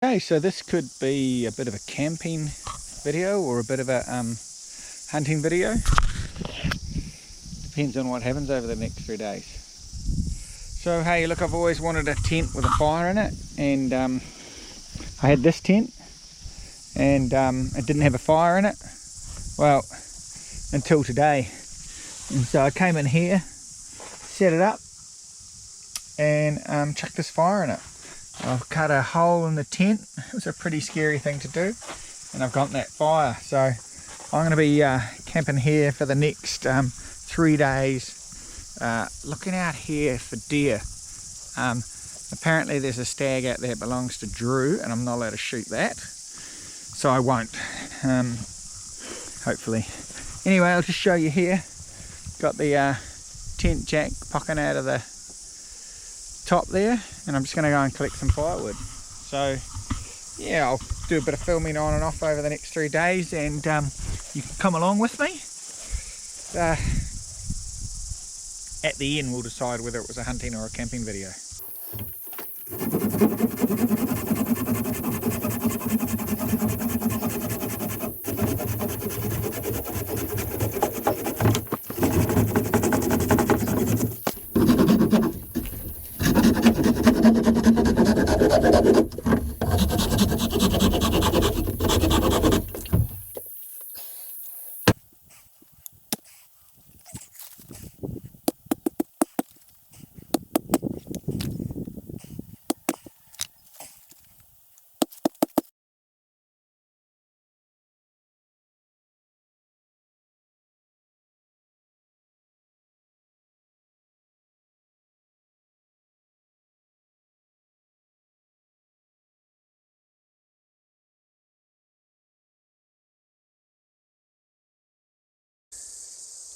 Okay, so this could be a bit of a camping video or a bit of a hunting video. Depends on what happens over the next 3 days. So hey, look, I've always wanted a tent with a fire in it, and I had this tent and it didn't have a fire in it, well, until today. And so I came in here, set it up, and chucked this fire in it. I've cut a hole in the tent. It was a pretty scary thing to do, and I've got that fire. So I'm going to be camping here for the next 3 days, looking out here for deer. Apparently there's a stag out there that belongs to Drew, and I'm not allowed to shoot that, so I won't, hopefully. Anyway, I'll just show you here. Got the tent jack poking out of the top there, and I'm just going to go and collect some firewood. So yeah, I'll do a bit of filming on and off over the next 3 days, and you can come along with me. At the end we'll decide whether it was a hunting or a camping video.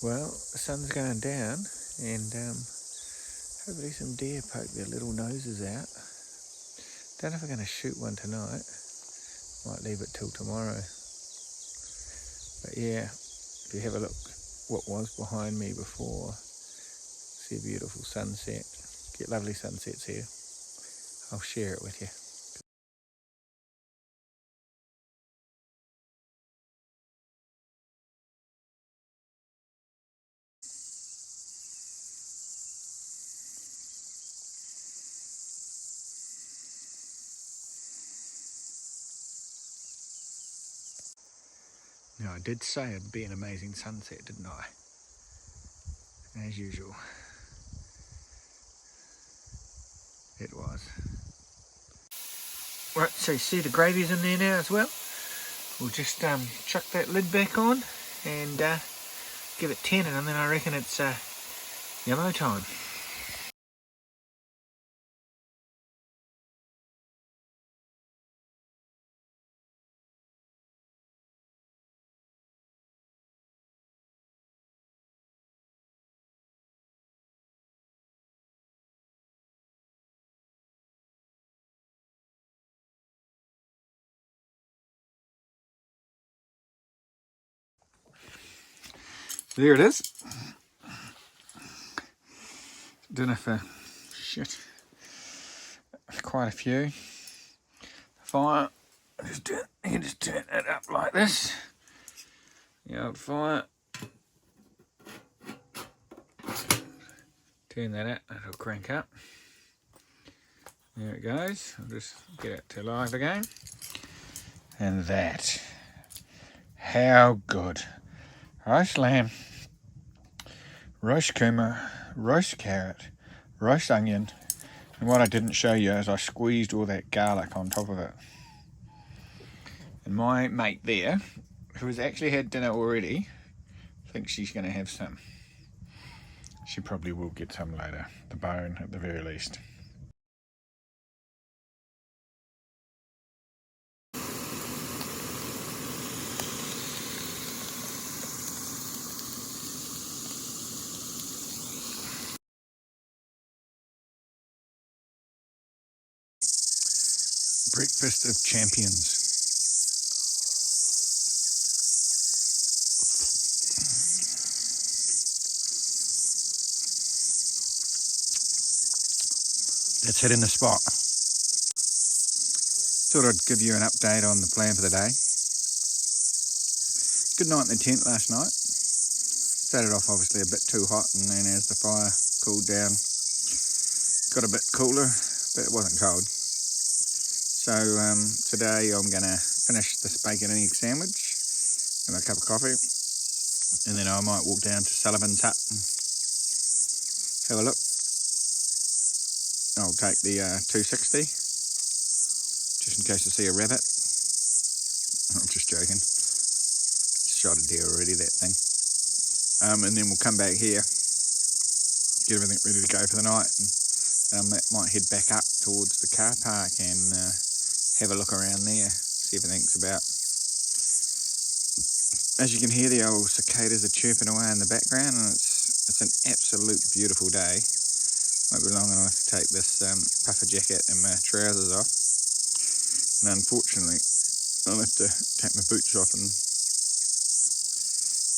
Well, the sun's going down, and hopefully some deer poke their little noses out. Don't know if I'm going to shoot one tonight. Might leave it till tomorrow. But yeah, if you have a look what was behind me before, see a beautiful sunset. Get lovely sunsets here. I'll share it with you. Now, I did say it'd be an amazing sunset, didn't I? As usual. It was. Right, so you see the gravy's in there now as well. We'll just chuck that lid back on and give it 10, and then I reckon it's yellow time. There it is. Dinner for shit. Quite a few. Fire. You can just turn it up like this. The old fire. Turn that up, that'll crank up. There it goes. I'll just get it to live again. And that. How good. Roast lamb, roast kuma, roast carrot, roast onion, and what I didn't show you is I squeezed all that garlic on top of it. And my mate there, who has actually had dinner already, thinks she's going to have some. She probably will get some later, the bone at the very least. Breakfast of champions. That's hitting the spot. Thought I'd give you an update on the plan for the day. Good night in the tent last night. Started off obviously a bit too hot, and then as the fire cooled down, got a bit cooler, but it wasn't cold. So today I'm going to finish this bacon and egg sandwich and a cup of coffee, and then I might walk down to Sullivan's hut and have a look. I'll take the 260 just in case I see a rabbit. I'm just joking. Shot a deer already, that thing. And then we'll come back here, get everything ready to go for the night, and I might head back up towards the car park and have a look around there, see if anything's about. As you can hear, the old cicadas are chirping away in the background, and it's an absolute beautiful day. Won't be long enough to take this puffer jacket and my trousers off, and unfortunately I'll have to take my boots off and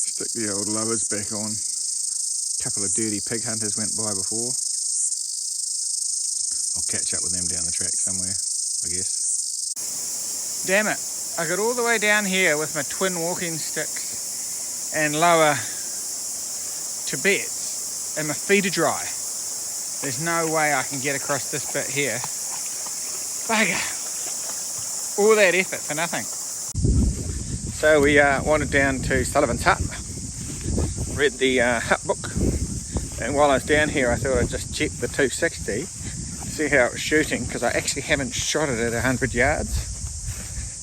stick the old lowers back on. A couple of dirty pig hunters went by before. I'll catch up with them down the track somewhere, I guess. Damn it, I got all the way down here with my twin walking sticks and lower to beds, and my feet are dry. There's no way I can get across this bit here. Bugger. All that effort for nothing. So we wandered down to Sullivan's hut, read the hut book, and while I was down here I thought I'd just check the 260, see how it was shooting, because I actually haven't shot it at 100 yards.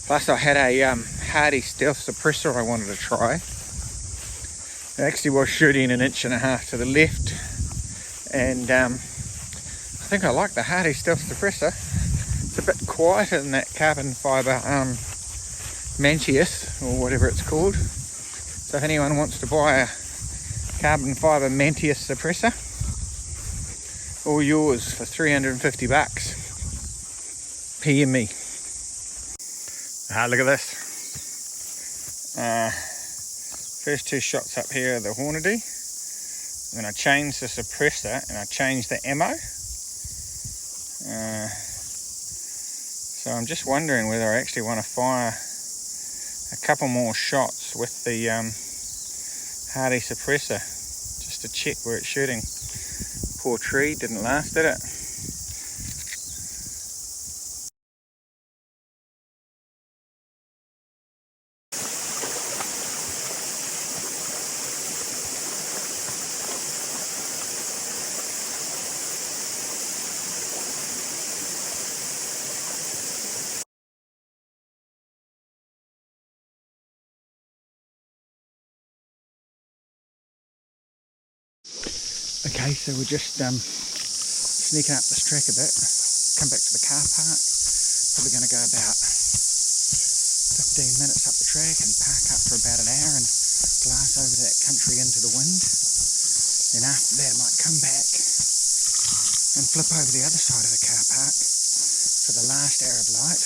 Plus I had a Hardy stealth suppressor I wanted to try. It actually was shooting 1.5 inches to the left, and I think I like the Hardy stealth suppressor. It's a bit quieter than that carbon fibre Mantius, or whatever it's called. So if anyone wants to buy a carbon fibre Mantius suppressor, all yours for $350. PM me. Look at this. First two shots up here are the Hornady. Then I changed the suppressor and I changed the ammo. So I'm just wondering whether I actually want to fire a couple more shots with the Hardy suppressor, just to check where it's shooting. Poor tree, didn't last, did it? Okay, so we're just sneaking up this track a bit, come back to the car park. Probably going to go about 15 minutes up the track and park up for about an hour and glass over that country into the wind. Then after that I might come back and flip over the other side of the car park for the last Arab light.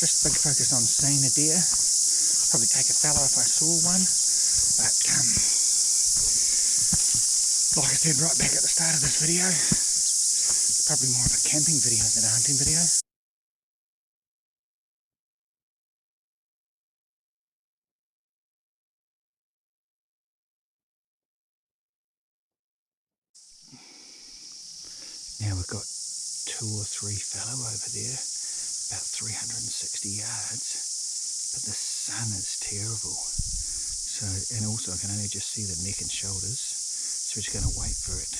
Just big focus on seeing a deer. Probably take a fellow if I saw one, but like I said right back at the start of this video, it's probably more of a camping video than a hunting video. Now we've got 2 or 3 fallow over there, about 360 yards, but the sun is terrible. So, and also I can only just see the neck and shoulders. So we're just going to wait for it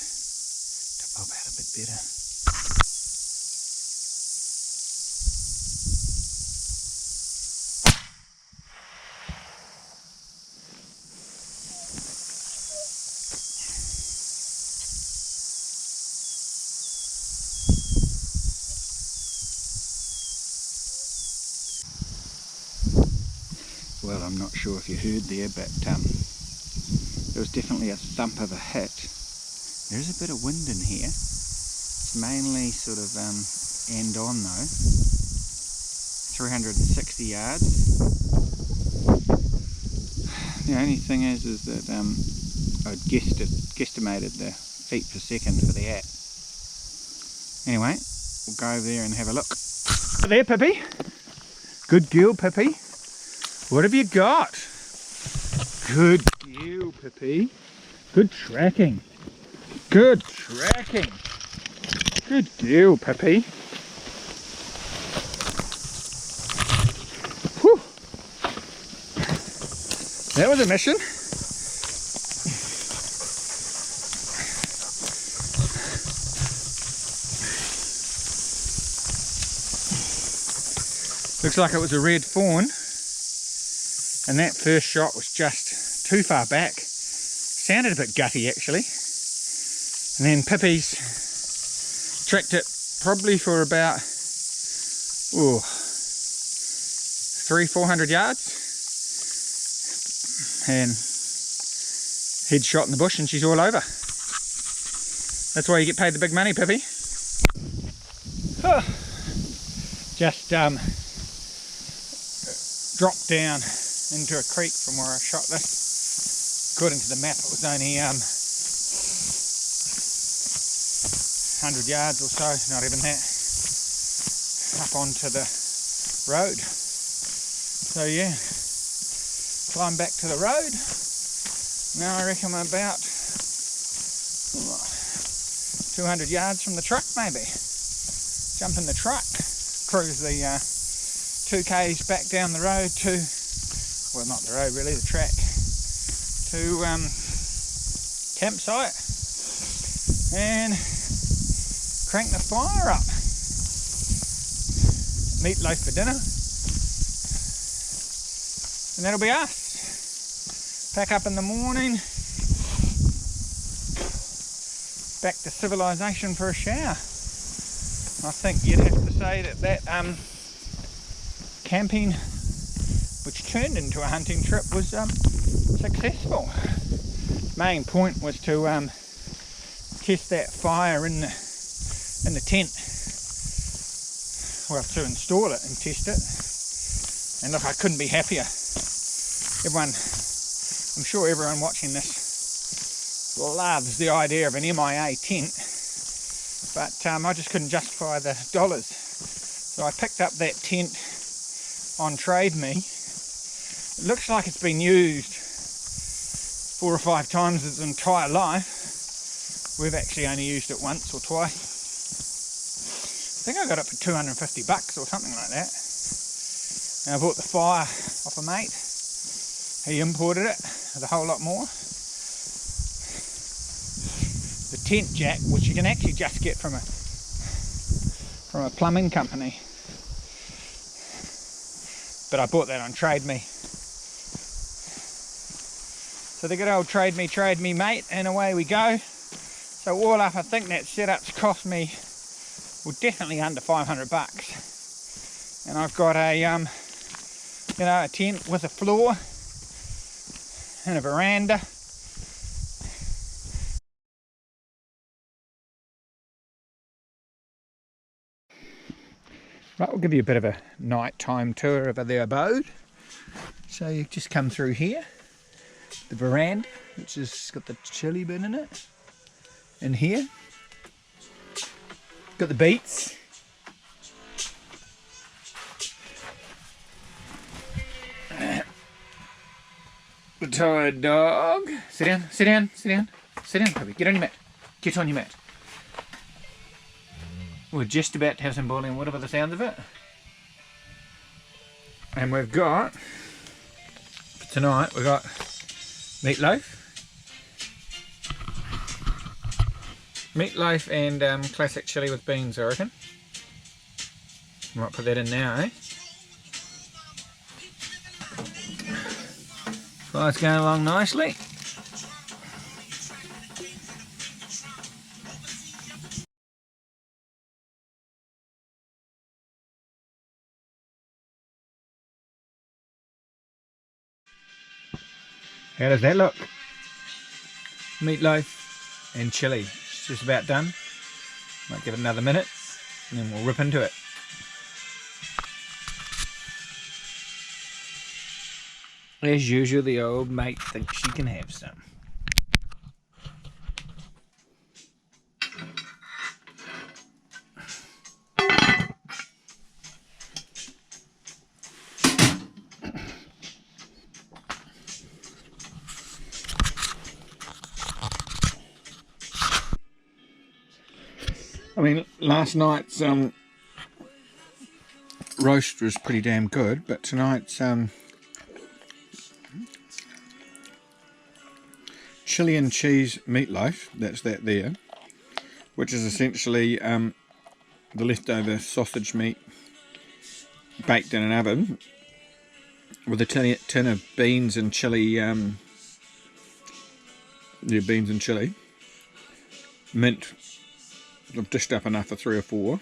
to pop out a bit better. Well, I'm not sure if you heard there, but there was definitely a thump of a hit. There is a bit of wind in here. It's mainly sort of end on though. 360 yards. The only thing is that I'd guesstimated the feet per second for the at. Anyway, we'll go over there and have a look. There, Pippi. Good girl, Pippi. What have you got? Good girl, Pippi. Good tracking. Good tracking. Good girl, Pippi. Whew. That was a mission. Looks like it was a red fawn, and that first shot was just too far back. Sounded a bit gutty actually. And then Pippi's tracked it probably for about 300-400 yards, and head shot in the bush and she's all over. That's why you get paid the big money, Pippi. Just dropped down into a creek from where I shot this. According to the map, it was only 100 yards or so, not even that, up onto the road. So yeah, climb back to the road. Now I reckon I'm about 200 yards from the truck maybe. Jump in the truck, cruise the 2k's back down the road to, well not the road really, the track, to campsite, and crank the fire up. Meatloaf for dinner, and that'll be us. Pack up in the morning, back to civilization for a shower. I think you'd have to say that camping, which turned into a hunting trip, was successful. Main point was to test that fire in the tent. Well, to install it and test it. And look, I couldn't be happier. I'm sure everyone watching this loves the idea of an MIA tent, but I just couldn't justify the dollars. So I picked up that tent on Trade Me. It looks like it's been used 4 or 5 times its entire life. We've actually only used it once or twice. I think I got it for $250 or something like that. And I bought the fire off a mate. He imported it with a whole lot more. The tent jack, which you can actually just get from a plumbing company, but I bought that on Trade Me. So the good old Trade Me mate, and away we go. So all up, I think that setup's cost me, well, definitely under $500. And I've got a a tent with a floor and a veranda. Right, we'll give you a bit of a nighttime tour of the abode. So you just come through here, the veranda, which has got the chili bin in it, and here got the beets. The tired dog. Sit down, sit down, sit down, sit down, puppy. Get on your mat. Get on your mat. We're just about to have some boiling water by the sounds of it. And we've got, for tonight, we've got meatloaf. Meatloaf and classic chilli with beans, I reckon. Might put that in now, eh? Fire's going along nicely. How does that look? Meatloaf and chilli. It's just about done. Might give it another minute and then we'll rip into it. As usual, the old mate thinks she can have some. I mean, last night's roast was pretty damn good, but tonight's chili and cheese meatloaf, that's that there, which is essentially the leftover sausage meat baked in an oven with a tin of beans and chili, beans and chili, mint. I've dished up enough for 3 or 4,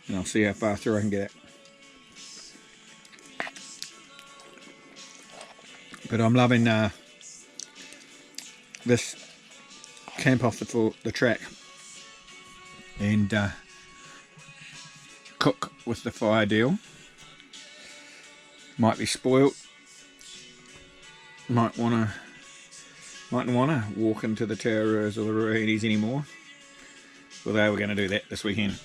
and I'll see how far through I can get. But I'm loving this camp off the track and cook with the fire deal. Might be spoilt. Mightn't wanna walk into the Tauraruas or the Ruahinis anymore. Although we're going to do that this weekend.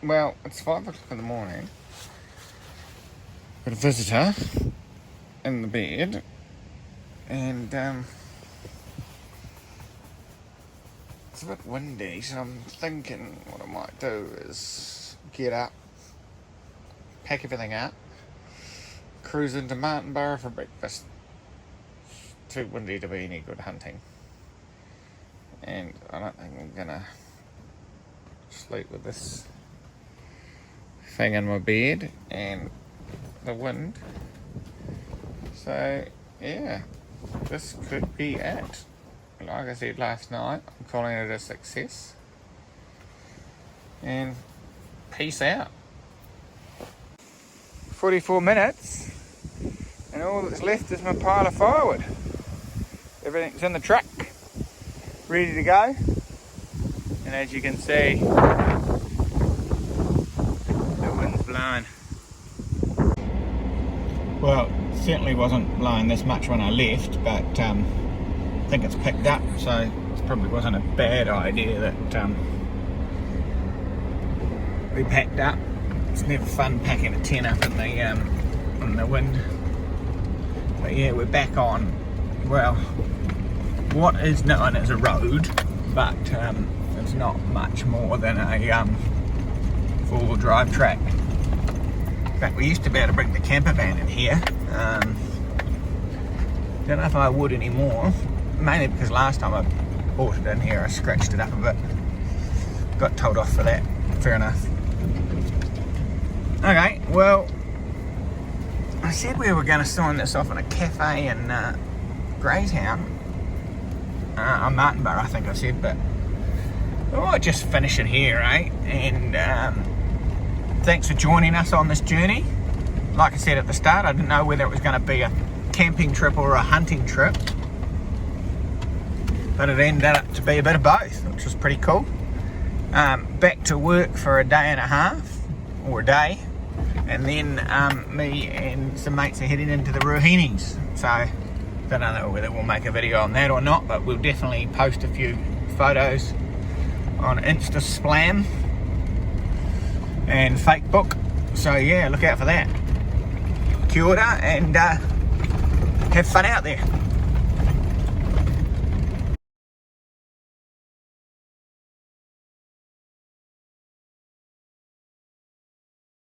Well, it's 5 o'clock in the morning. Got a visitor in the bed, and it's a bit windy, so I'm thinking what I might do is get up, pack everything up, cruise into Martinborough for breakfast. It's too windy to be any good hunting, and I don't think I'm gonna sleep with this thing in my bed and the wind. So yeah, this could be it. Like I said last night, I'm calling it a success, and peace out. 44 minutes, and all that's left is my pile of firewood. Everything's in the truck, ready to go, and as you can see, the wind's blowing. Well, it certainly wasn't blowing this much when I left, but I think it's picked up, so it probably wasn't a bad idea that we packed up. It's never fun packing a tent up in the wind. But yeah, we're back on, well, what is known as a road, but it's not much more than a four-wheel drive track. In fact, we used to be able to bring the camper van in here. Don't know if I would anymore, mainly because last time I brought it in here I scratched it up a bit. Got told off for that, fair enough. Okay, well, I said we were going to sign this off in a cafe in Greytown, on Martinborough I think I said, but we might just finish it here, eh? And thanks for joining us on this journey. Like I said at the start, I didn't know whether it was going to be a camping trip or a hunting trip, but it ended up to be a bit of both, which was pretty cool. Back to work for a day and a half, or a day, and then me and some mates are heading into the Ruahinis, so I don't know whether we'll make a video on that or not, but we'll definitely post a few photos on Insta Splam and Facebook, so yeah, look out for that. Kia ora, and have fun out there.